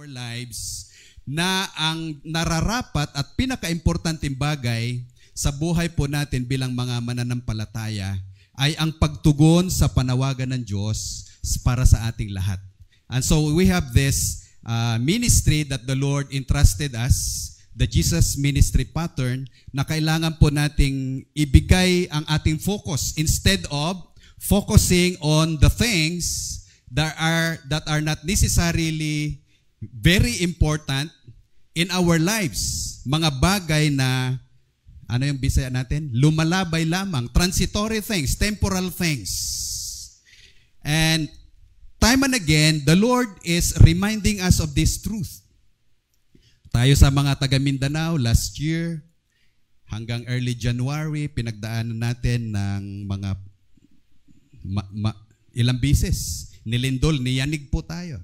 our lives na ang nararapat at pinaka-importanting bagay sa buhay po natin bilang mga mananampalataya ay ang pagtugon sa panawagan ng Diyos para sa ating lahat. And so we have this ministry that the Lord entrusted us, the Jesus ministry pattern, na kailangan po nating ibigay ang ating focus instead of focusing on the things that are not necessarily very important in our lives. Mga bagay na, ano yung Bisaya natin? Lumalabay lamang. Transitory things, temporal things. And time and again, the Lord is reminding us of this truth. Tayo sa mga taga Mindanao, last year, hanggang early January, pinagdaanan natin ng mga ilang bisis. Nilindol, niyanig po tayo.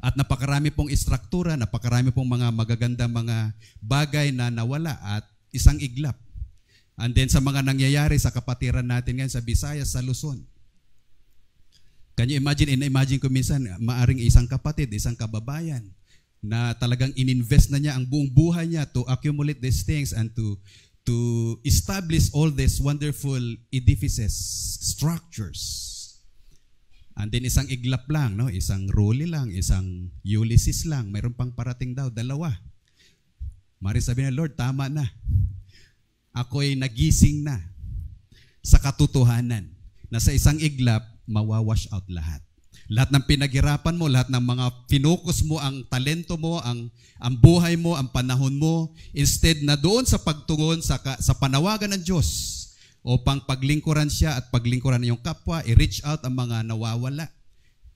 At napakarami pong istruktura, napakarami pong mga magagandang mga bagay na nawala at isang iglap. And then sa mga nangyayari sa kapatiran natin ngayon sa Visayas, sa Luzon. Can you imagine, in-imagine ko minsan, maaring isang kapatid, isang kababayan, na talagang ininvest na niya ang buong buhay niya to accumulate these things and to establish all these wonderful edifices, structures. And then isang iglap lang, no? Isang Rolly lang, isang Ulysses lang, mayroon pang parating daw, dalawa. Mari sabihin na, Lord, tama na. Ako'y nagising na sa katotohanan na sa isang iglap, mawawash out lahat. Lahat ng pinaghirapan mo, lahat ng mga finokus mo, ang talento mo, ang buhay mo, ang panahon mo, instead na doon sa pagtugon sa panawagan ng Diyos, o pang paglingkuran siya at paglingkuran ng iyong kapwa, i-reach out ang mga nawawala.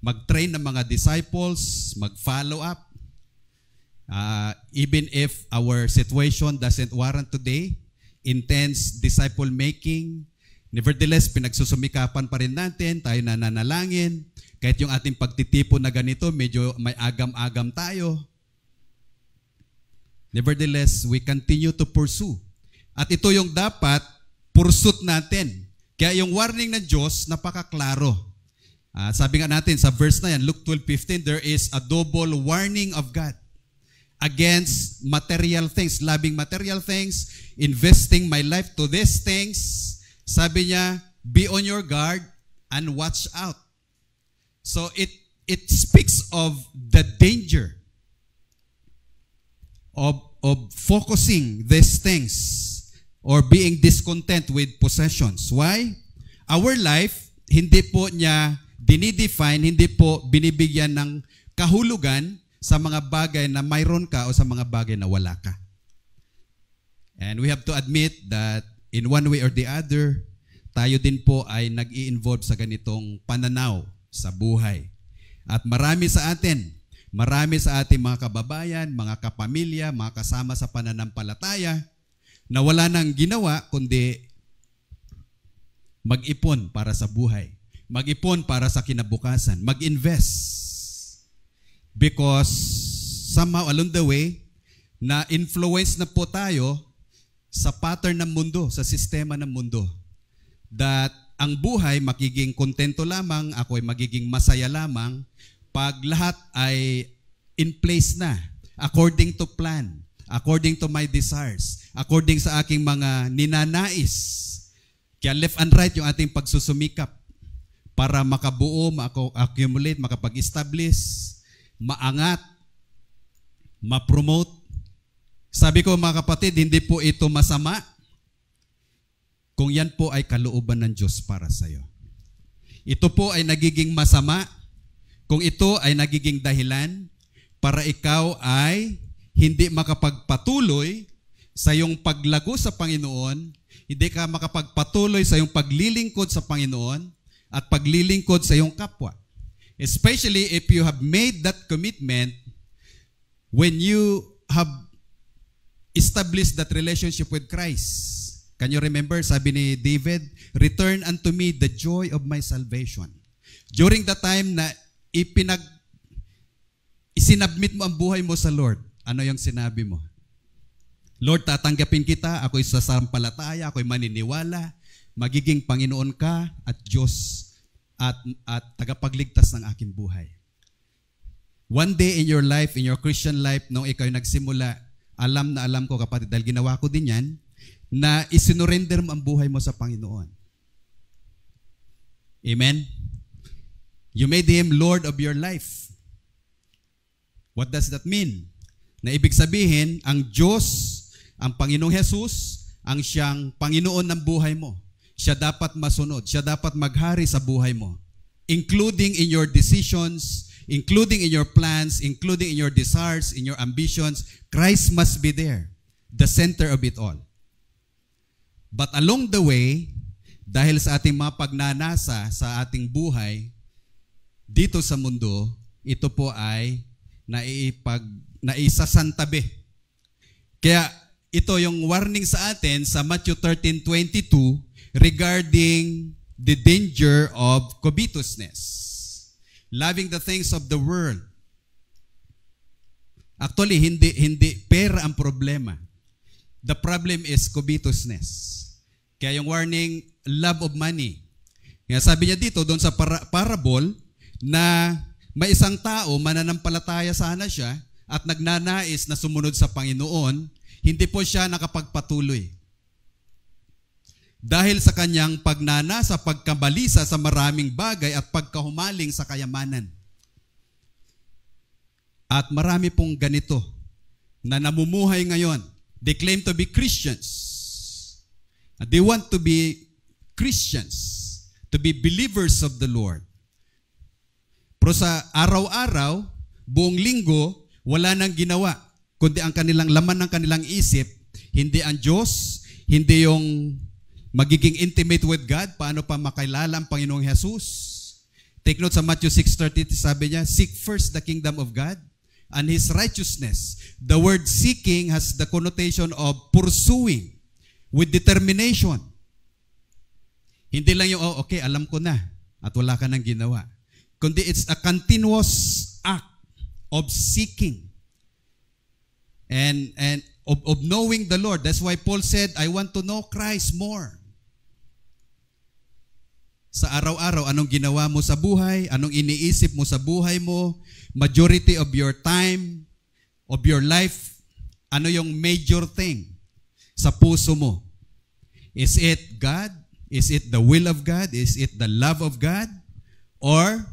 Mag-train ng mga disciples, mag-follow up. Even if our situation doesn't warrant today, intense disciple making, nevertheless, pinagsusumikapan pa rin natin, tayo nananalangin, kahit yung ating pagtitipon na ganito, medyo may agam-agam tayo. Nevertheless, we continue to pursue. At ito yung dapat pursuit natin. Kaya yung warning ng Diyos, napakaklaro. Sabi nga natin sa verse na yan, Luke 12:15, there is a double warning of God against material things, loving material things, investing my life to these things. Sabi niya, be on your guard and watch out. So it speaks of the danger of focusing these things or being discontent with possessions. Why? Our life, hindi po niya dinidefine, hindi po binibigyan ng kahulugan sa mga bagay na mayroon ka o sa mga bagay na wala ka. And we have to admit that in one way or the other, tayo din po ay nag-i-involve sa ganitong pananaw sa buhay. At marami sa ating mga kababayan, mga kapamilya, mga kasama sa pananampalataya, na wala nang ginawa kundi mag-ipon para sa buhay, mag-ipon para sa kinabukasan, mag-invest. Because somehow along the way, na-influence na po tayo sa pattern ng mundo, sa sistema ng mundo. That ang buhay magiging kontento lamang, ako ay magiging masaya lamang pag lahat ay in place na, according to plan, according to my desires, according sa aking mga ninanais. Kaya left and right yung ating pagsusumikap para makabuo, accumulate, makapag-establish, maangat, ma-promote. Sabi ko mga kapatid, hindi po ito masama kung yan po ay kalooban ng Diyos para sa iyo. Ito po ay nagiging masama kung ito ay nagiging dahilan para ikaw ay hindi makapagpatuloy sa iyong paglago sa Panginoon, hindi ka makapagpatuloy sa iyong paglilingkod sa Panginoon at paglilingkod sa iyong kapwa. Especially if you have made that commitment when you have established that relationship with Christ. Can you remember, sabi ni David, return unto me the joy of my salvation. During the time na isinabmit mo ang buhay mo sa Lord, ano yung sinabi mo? Lord, tatanggapin kita, ako'y sasampalataya, ako'y maniniwala, magiging Panginoon ka at Diyos at tagapagligtas ng aking buhay. One day in your life, in your Christian life, nung ikaw nagsimula, alam na alam ko kapatid, dahil ginawa ko din yan, na isinurrender mo ang buhay mo sa Panginoon. Amen? You made Him Lord of your life. What does that mean? Na ibig sabihin, ang Diyos, ang Panginoong Jesus, ang siyang Panginoon ng buhay mo. Siya dapat masunod. Siya dapat maghari sa buhay mo. Including in your decisions, including in your plans, including in your desires, in your ambitions, Christ must be there, the center of it all. But along the way, dahil sa ating mga pagnanasa sa ating buhay, dito sa mundo, ito po ay naisasantabi. Kaya ito yung warning sa atin sa Matthew 13:22 regarding the danger of covetousness. Loving the things of the world. Actually, hindi pera ang problema. The problem is covetousness. Kaya yung warning, love of money. Kaya sabi niya dito, doon sa parable, na may isang tao, mananampalataya sana siya, at nagnanais na sumunod sa Panginoon, hindi po siya nakapagpatuloy. Dahil sa kanyang pagnanasa, pagkabalisa sa maraming bagay at pagkahumaling sa kayamanan. At marami pong ganito na namumuhay ngayon. They claim to be Christians. They want to be Christians, to be believers of the Lord. Pero sa araw-araw, buong linggo, wala nang ginawa, kundi ang kanilang laman ng kanilang isip, hindi ang Diyos, hindi yung magiging intimate with God, paano pa makilala ang Panginoong Jesus. Take note sa Matthew 6:30, sabi niya, seek first the kingdom of God and His righteousness. The word seeking has the connotation of pursuing with determination. Hindi lang yung, oh, okay, alam ko na, at wala ka nang ginawa. Kundi it's a continuous act of seeking and of knowing the Lord. That's why Paul said, I want to know Christ more. Sa araw-araw, anong ginawa mo sa buhay? Anong iniisip mo sa buhay mo? Majority of your time, of your life, ano yung major thing sa puso mo? Is it God? Is it the will of God? Is it the love of God? Or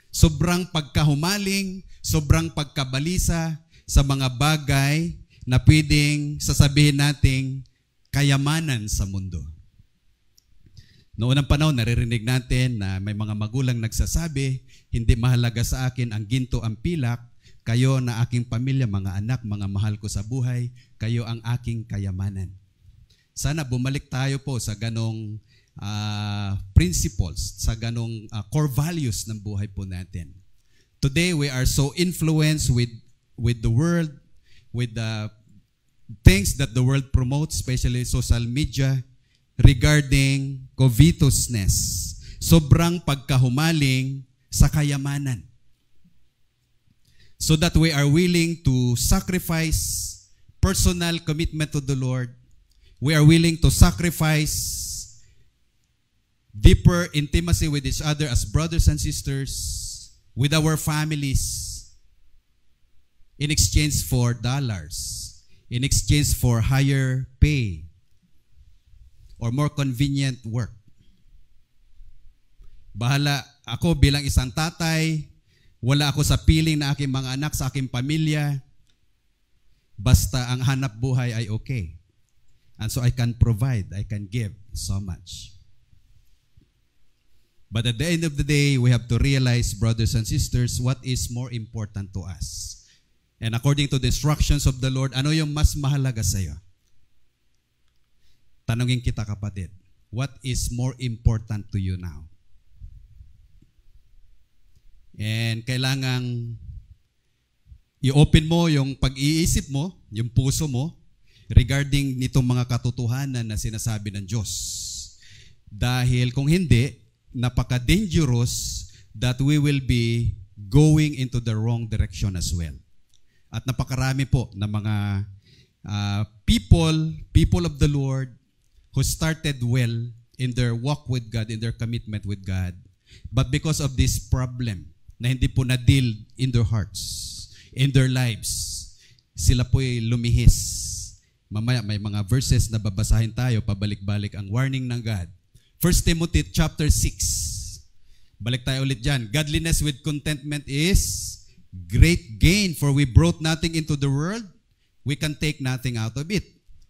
sobrang pagkahumaling, sobrang pagkabalisa sa mga bagay na pwedeng sasabihin nating kayamanan sa mundo? Noong unang panahon, naririnig natin na may mga magulang nagsasabi, hindi mahalaga sa akin ang ginto, ang pilak, kayo na aking pamilya, mga anak, mga mahal ko sa buhay, kayo ang aking kayamanan. Sana bumalik tayo po sa ganong principles, sa ganong core values ng buhay po natin. Today, we are so influenced with the world, with the things that the world promotes, especially social media, regarding covetousness, sobrang pagkahumaling sa kayamanan. So that we are willing to sacrifice personal commitment to the Lord. We are willing to sacrifice deeper intimacy with each other as brothers and sisters, with our families, in exchange for dollars, in exchange for higher pay, or more convenient work. Bahala ako bilang isang tatay, wala ako sa piling na aking mga anak, sa aking pamilya, basta ang hanap buhay ay okay. And so I can provide, I can give so much. But at the end of the day, we have to realize, brothers and sisters, what is more important to us. And according to the instructions of the Lord, ano yung mas mahalaga sa iyo? Tanungin kita, kapatid, what is more important to you now? And kailangang i-open mo yung pag-iisip mo, yung puso mo, regarding nitong mga katotohanan na sinasabi ng Diyos. Dahil kung hindi, napaka-dangerous that we will be going into the wrong direction as well. At napakarami po na mga people of the Lord, who started well in their walk with God, in their commitment with God. But because of this problem, na hindi po na-deal in their hearts, in their lives. Sila po'y lumihis. Mamaya may mga verses na babasahin tayo, pabalik-balik ang warning ng God. 1 Timothy chapter 6. Balik tayo ulit dyan. Godliness with contentment is great gain, for we brought nothing into the world, we can take nothing out of it.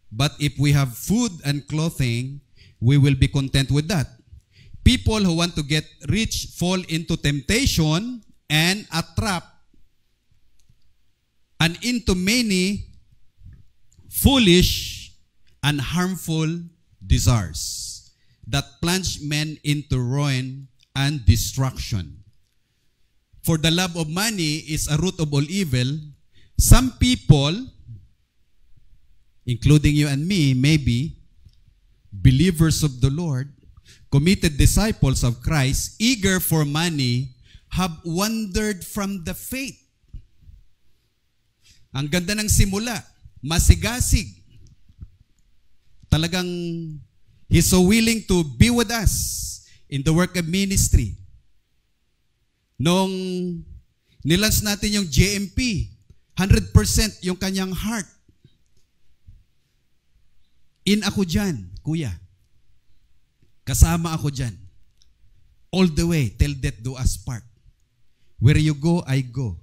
But if we have food and clothing, we will be content with that. People who want to get rich fall into temptation and a trap, and into many foolish and harmful desires that plunge men into ruin and destruction. For the love of money is a root of all evil. Some people, including you and me, maybe believers of the Lord, committed disciples of Christ, eager for money, have wandered from the faith. Ang ganda ng simula, masigasig. Talagang He's so willing to be with us in the work of ministry. Nung nilans natin yung JMP, 100% yung kanyang heart. In ako dyan, kuya. Kasama ako dyan. All the way, till death do us part. Where you go, I go.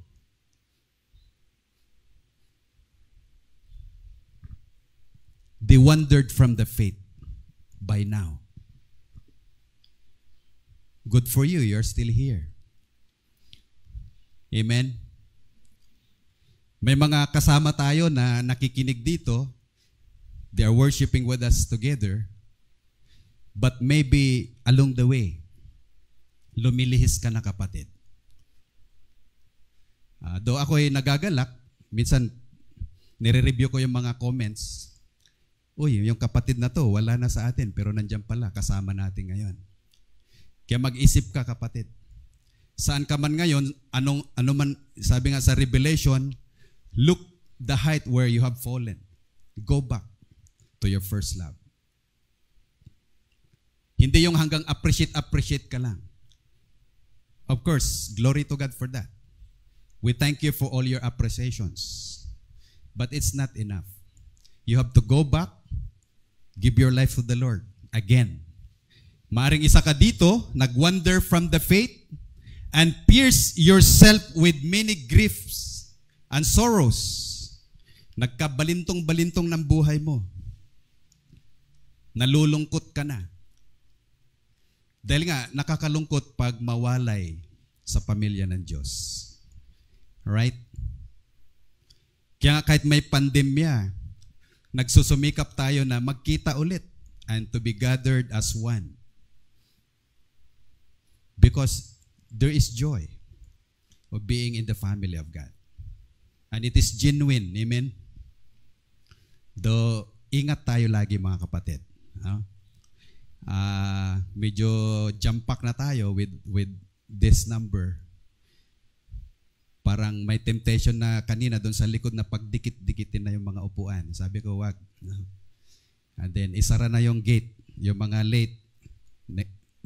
They wandered from the faith by now. Good for you, you're still here. Amen? May mga kasama tayo na nakikinig dito. They are worshiping with us together. But maybe along the way, lumilihis ka na kapatid. Though ako'y nagagalak, minsan nire-review ko yung mga comments. Uy, yung kapatid na to, wala na sa atin, pero nandiyan pala, kasama natin ngayon. Kaya mag-isip ka kapatid. Saan ka man ngayon, ano man, sabi nga sa Revelation, look the height where you have fallen. Go back to your first love. Hindi yung hanggang appreciate ka lang. Of course, glory to God for that. We thank you for all your appreciations. But it's not enough. You have to go back, give your life to the Lord again. Maaring isa ka dito, nag-wander from the faith, and pierce yourself with many griefs and sorrows. Nagkabalintong-balintong ng buhay mo. Nalulungkot ka na. Dahil nga, nakakalungkot pag mawalay sa pamilya ng Diyos. Right? Kaya kahit may pandemya, nagsusumikap tayo na magkita ulit and to be gathered as one. Because there is joy of being in the family of God. And it is genuine. Amen? Though, ingat tayo lagi mga kapatid. Medyo jump-pack na tayo with this number. Parang may temptation na kanina doon sa likod na pagdikit-dikitin na yung mga upuan. Sabi ko, wag. And then, isara na yung gate. Yung mga late,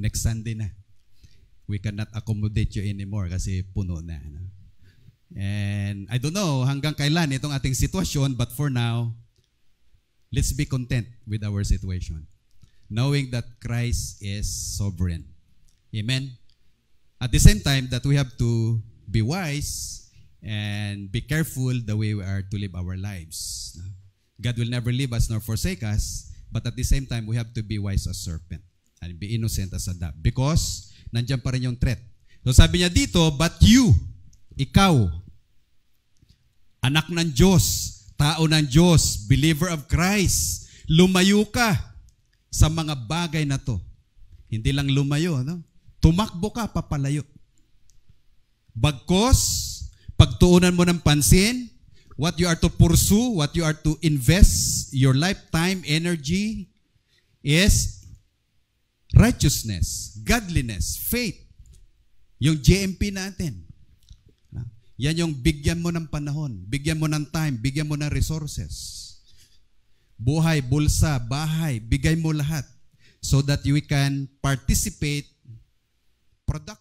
next Sunday na. We cannot accommodate you anymore kasi puno na. And I don't know hanggang kailan itong ating sitwasyon, but for now, let's be content with our situation. Knowing that Christ is sovereign. Amen? At the same time that we have to be wise and be careful the way we are to live our lives. God will never leave us nor forsake us, but at the same time, we have to be wise as serpent and be innocent as a dove. Because nandiyan pa rin yung threat. So sabi niya dito, but you, ikaw, anak ng Diyos, tao ng Diyos, believer of Christ, lumayo ka sa mga bagay na to. Hindi lang lumayo, no? Tumakbo ka, papalayo. Bagkos, pagtuunan mo ng pansin, what you are to pursue, what you are to invest your lifetime, energy, is righteousness, godliness, faith. Yung JMP natin. Yan yung bigyan mo ng panahon, bigyan mo ng time, bigyan mo ng resources. Buhay, bulsa, bahay, bigay mo lahat so that you can participate productively